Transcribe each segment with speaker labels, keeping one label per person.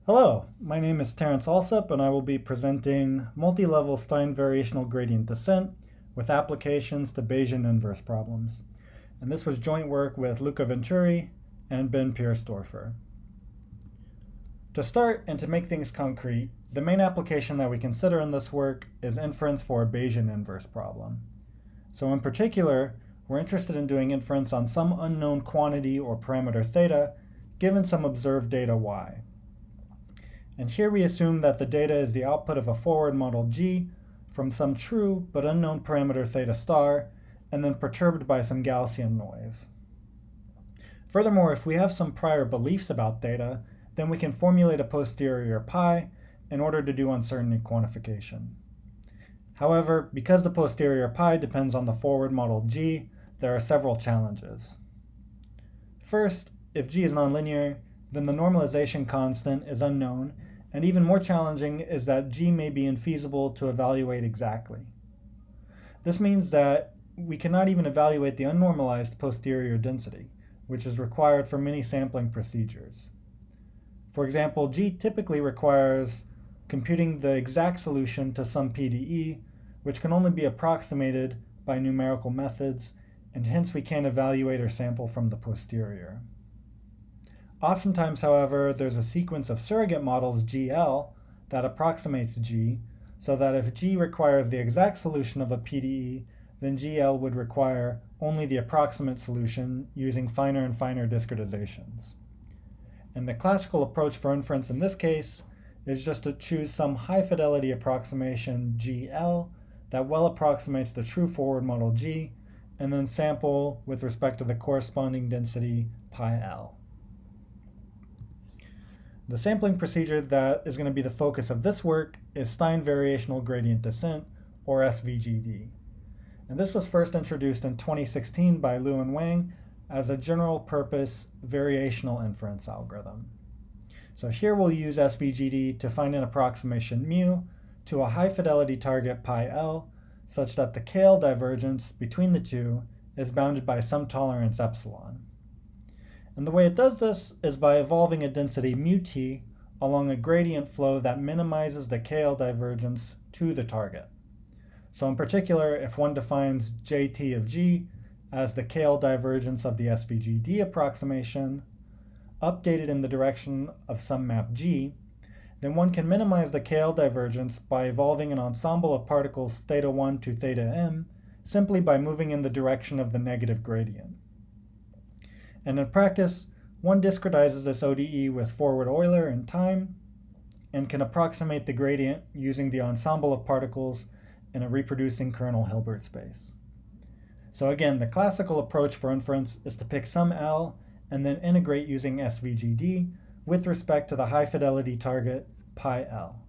Speaker 1: Hello, my name is Terrence Alsup, and I will be presenting multi-level Stein variational gradient descent with applications to Bayesian inverse problems. And this was joint work with Luca Venturi and Peherstorfer. To start and to make things concrete, the main application that we consider in this work is inference for a Bayesian inverse problem. So in particular, we're interested in doing inference on some unknown quantity or parameter theta given some observed data y. And here we assume that the data is the output of a forward model G from some true but unknown parameter theta star, and then perturbed by some Gaussian noise. Furthermore, if we have some prior beliefs about theta, then we can formulate a posterior pi in order to do uncertainty quantification. However, because the posterior pi depends on the forward model G, there are several challenges. First, if G is nonlinear, then the normalization constant is unknown, and even more challenging is that G may be infeasible to evaluate exactly. This means that we cannot even evaluate the unnormalized posterior density, which is required for many sampling procedures. For example, G typically requires computing the exact solution to some PDE, which can only be approximated by numerical methods, and hence we can't evaluate or sample from the posterior. Oftentimes, however, there's a sequence of surrogate models GL that approximates G, so that if G requires the exact solution of a PDE, then GL would require only the approximate solution using finer and finer discretizations. And the classical approach for inference in this case is just to choose some high-fidelity approximation GL that well approximates the true forward model G, and then sample with respect to the corresponding density pi L. The sampling procedure that is going to be the focus of this work is Stein variational gradient descent, or svgd. And this was first introduced in 2016 by Liu and Wang as a general-purpose variational inference algorithm. So here we'll use svgd to find an approximation mu to a high-fidelity target pi L, such that the KL divergence between the two is bounded by some tolerance epsilon. And the way it does this is by evolving a density mu t along a gradient flow that minimizes the KL divergence to the target. So in particular, if one defines jt of g as the KL divergence of the svgd approximation, updated in the direction of some map g, then one can minimize the KL divergence by evolving an ensemble of particles θ1 to θm simply by moving in the direction of the negative gradient. And in practice, one discretizes this ODE with forward Euler in time and can approximate the gradient using the ensemble of particles in a reproducing kernel Hilbert space. So again, the classical approach for inference is to pick some L and then integrate using svgd with respect to the high-fidelity target pi L.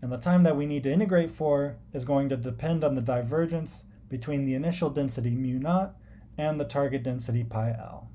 Speaker 1: And the time that we need to integrate for is going to depend on the divergence between the initial density mu naught and the target density pi L.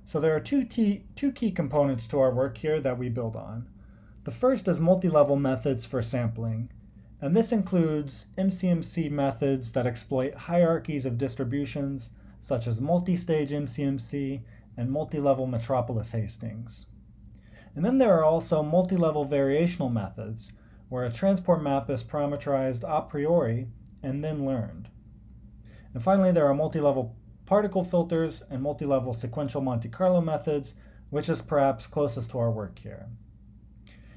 Speaker 1: So there are two key components to our work here that we build on. The first is multi-level methods for sampling, and this includes MCMC methods that exploit hierarchies of distributions, such as multi-stage MCMC and multi-level metropolis Hastings. And then there are also multi-level variational methods, where a transport map is parameterized a priori and then learned. And finally, there are multi-level particle filters and multi-level sequential Monte Carlo methods, which is perhaps closest to our work here.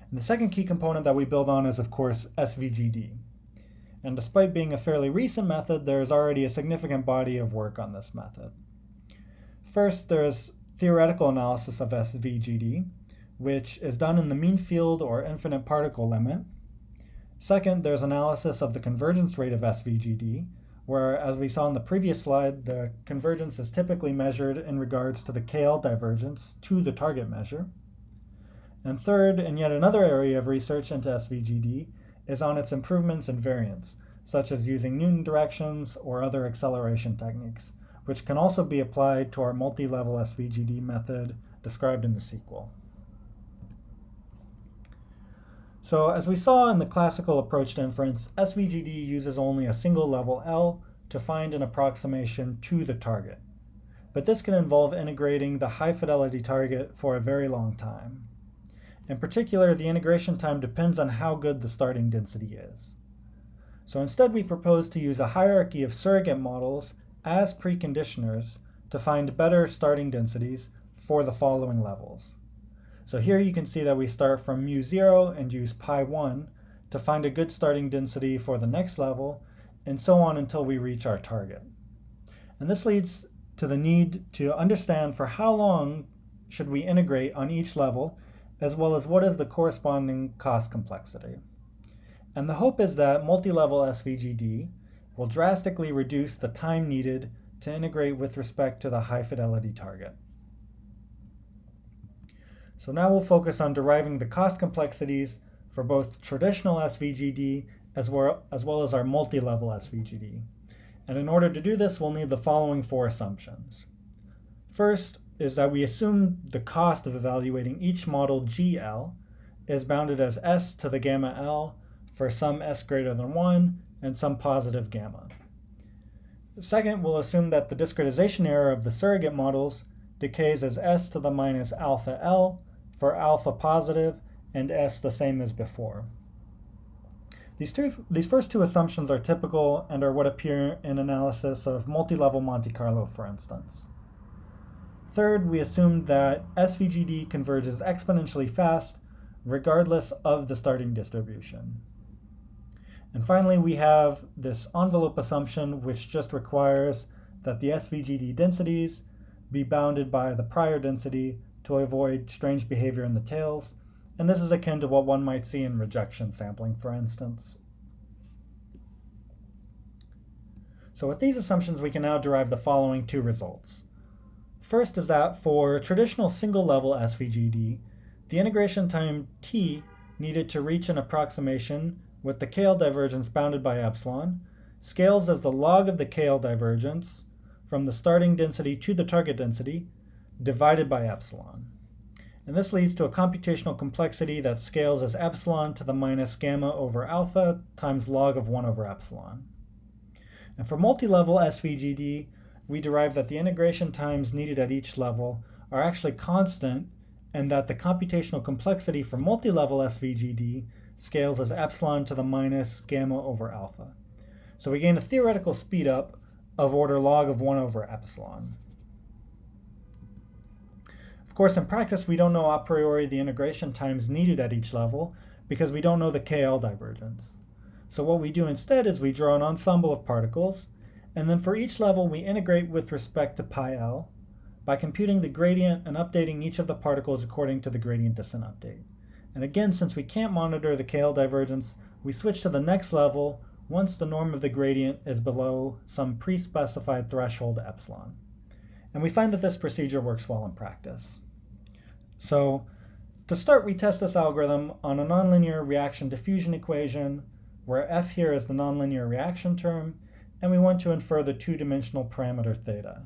Speaker 1: And the second key component that we build on is, of course, svgd. And despite being a fairly recent method, there is already a significant body of work on this method. First, there is theoretical analysis of svgd, which is done in the mean field or infinite particle limit. Second, there's analysis of the convergence rate of svgd, where, as we saw in the previous slide, the convergence is typically measured in regards to the KL divergence to the target measure. And third, and yet another area of research into svgd, is on its improvements in variance, such as using Newton directions or other acceleration techniques, which can also be applied to our multi-level svgd method described in the sequel. So as we saw in the classical approach to inference, svgd uses only a single level L to find an approximation to the target. But this can involve integrating the high fidelity target for a very long time. In particular, the integration time depends on how good the starting density is. So instead, we propose to use a hierarchy of surrogate models as preconditioners to find better starting densities for the following levels. So here you can see that we start from mu0 and use pi1 to find a good starting density for the next level, and so on until we reach our target. And this leads to the need to understand for how long should we integrate on each level, as well as what is the corresponding cost complexity. And the hope is that multi-level SVGD will drastically reduce the time needed to integrate with respect to the high fidelity target. So now we'll focus on deriving the cost complexities for both traditional SVGD as well as our multi-level SVGD. And in order to do this, we'll need the following 4 assumptions. First is that we assume the cost of evaluating each model GL is bounded as s to the gamma L for some s greater than 1 and some positive gamma. Second, we'll assume that the discretization error of the surrogate models decays as s to the minus alpha L for alpha positive and s the same as before. These first 2 assumptions are typical and are what appear in analysis of multi-level Monte Carlo, for instance. Third, we assume that SVGD converges exponentially fast regardless of the starting distribution. And finally, we have this envelope assumption, which just requires that the SVGD densities be bounded by the prior density to avoid strange behavior in the tails. And this is akin to what one might see in rejection sampling, for instance. So with these assumptions, we can now derive the following 2 results. First is that for traditional single-level SVGD, the integration time t needed to reach an approximation with the KL divergence bounded by epsilon scales as the log of the KL divergence from the starting density to the target density divided by epsilon. And this leads to a computational complexity that scales as epsilon to the minus gamma over alpha times log of 1 over epsilon. And for multi-level SVGD, we derive that the integration times needed at each level are actually constant, and that the computational complexity for multi-level SVGD scales as epsilon to the minus gamma over alpha. So we gain a theoretical speedup of order log of 1 over epsilon. Of course, in practice, we don't know a priori the integration times needed at each level because we don't know the KL divergence. So what we do instead is we draw an ensemble of particles, and then for each level we integrate with respect to pi L by computing the gradient and updating each of the particles according to the gradient descent update. And again, since we can't monitor the KL divergence, we switch to the next level once the norm of the gradient is below some pre-specified threshold epsilon. And we find that this procedure works well in practice. So to start, we test this algorithm on a nonlinear reaction diffusion equation where f here is the nonlinear reaction term, and we want to infer the 2-dimensional parameter theta.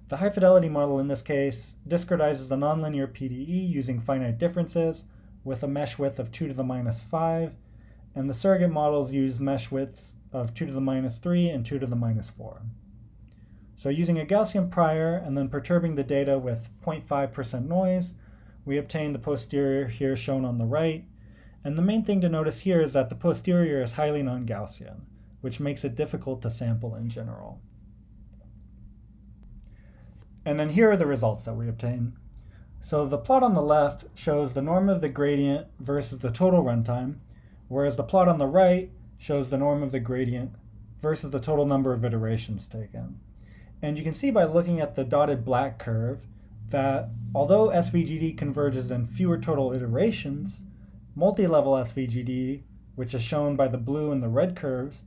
Speaker 1: The high fidelity model in this case discretizes the nonlinear PDE using finite differences with a mesh width of 2 to the minus 5, and the surrogate models use mesh widths of 2 to the minus 3 and 2 to the minus 4. So using a Gaussian prior and then perturbing the data with 0.5% noise, we obtain the posterior here shown on the right. And the main thing to notice here is that the posterior is highly non-Gaussian, which makes it difficult to sample in general. And then here are the results that we obtain. So the plot on the left shows the norm of the gradient versus the total runtime, whereas the plot on the right shows the norm of the gradient versus the total number of iterations taken. And you can see by looking at the dotted black curve that although SVGD converges in fewer total iterations, multi-level SVGD, which is shown by the blue and the red curves,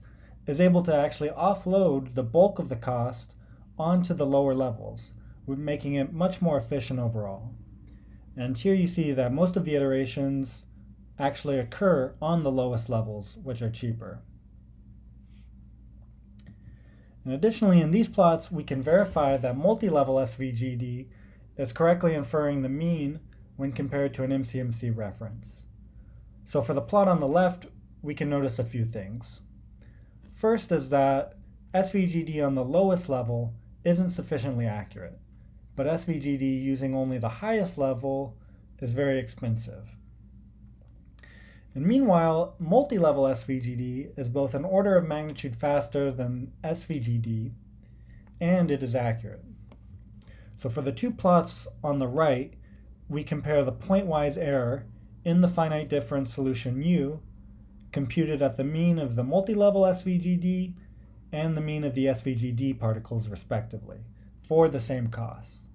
Speaker 1: is able to actually offload the bulk of the cost onto the lower levels, making it much more efficient overall. And here you see that most of the iterations actually occur on the lowest levels, which are cheaper. And additionally, in these plots, we can verify that multi-level SVGD is correctly inferring the mean when compared to an MCMC reference. So for the plot on the left, we can notice a few things. First is that SVGD on the lowest level isn't sufficiently accurate, but SVGD using only the highest level is very expensive. And meanwhile, multi-level SVGD is both an order of magnitude faster than svgd, and it is accurate. So for the two plots on the right, we compare the pointwise error in the finite difference solution U, computed at the mean of the multi-level SVGD and the mean of the svgd particles respectively, for the same costs.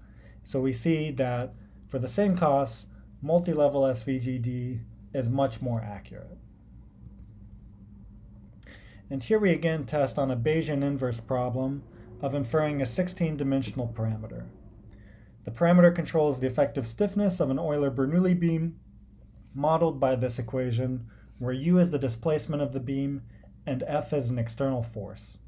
Speaker 1: So we see that for the same costs, multi-level SVGD is much more accurate. And here we again test on a Bayesian inverse problem of inferring a 16-dimensional parameter. The parameter controls the effective stiffness of an Euler-Bernoulli beam, modeled by this equation, where U is the displacement of the beam and F is an external force.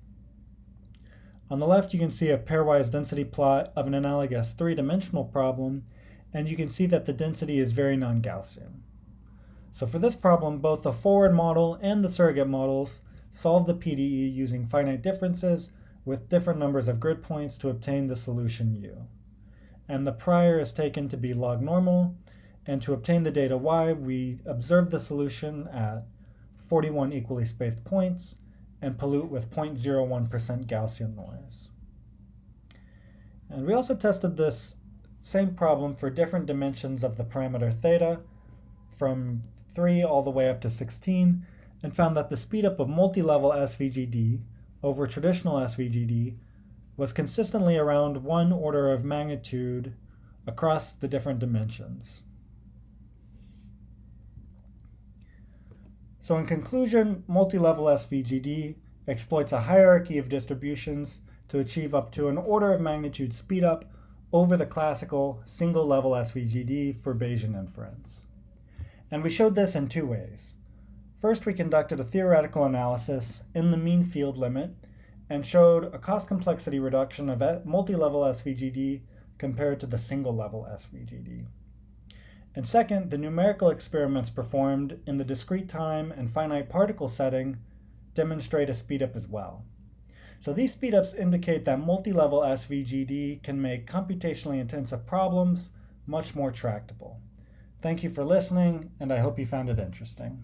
Speaker 1: On the left, you can see a pairwise density plot of an analogous 3-dimensional problem, and you can see that the density is very non-Gaussian. So for this problem, both the forward model and the surrogate models solve the PDE using finite differences with different numbers of grid points to obtain the solution U. And the prior is taken to be log normal, and to obtain the data Y, we observe the solution at 41 equally spaced points and pollute with 0.01% Gaussian noise. And we also tested this same problem for different dimensions of the parameter theta, from 3 all the way up to 16, and found that the speedup of multi-level SVGD over traditional SVGD was consistently around 1 order of magnitude across the different dimensions. So in conclusion, multi-level SVGD exploits a hierarchy of distributions to achieve up to an order of magnitude speedup over the classical single-level SVGD for Bayesian inference. And we showed this in two ways. First, we conducted a theoretical analysis in the mean field limit and showed a cost complexity reduction of multi-level SVGD compared to the single-level SVGD. And second, the numerical experiments performed in the discrete time and finite particle setting demonstrate a speedup as well. So these speedups indicate that multi-level SVGD can make computationally intensive problems much more tractable. Thank you for listening, and I hope you found it interesting.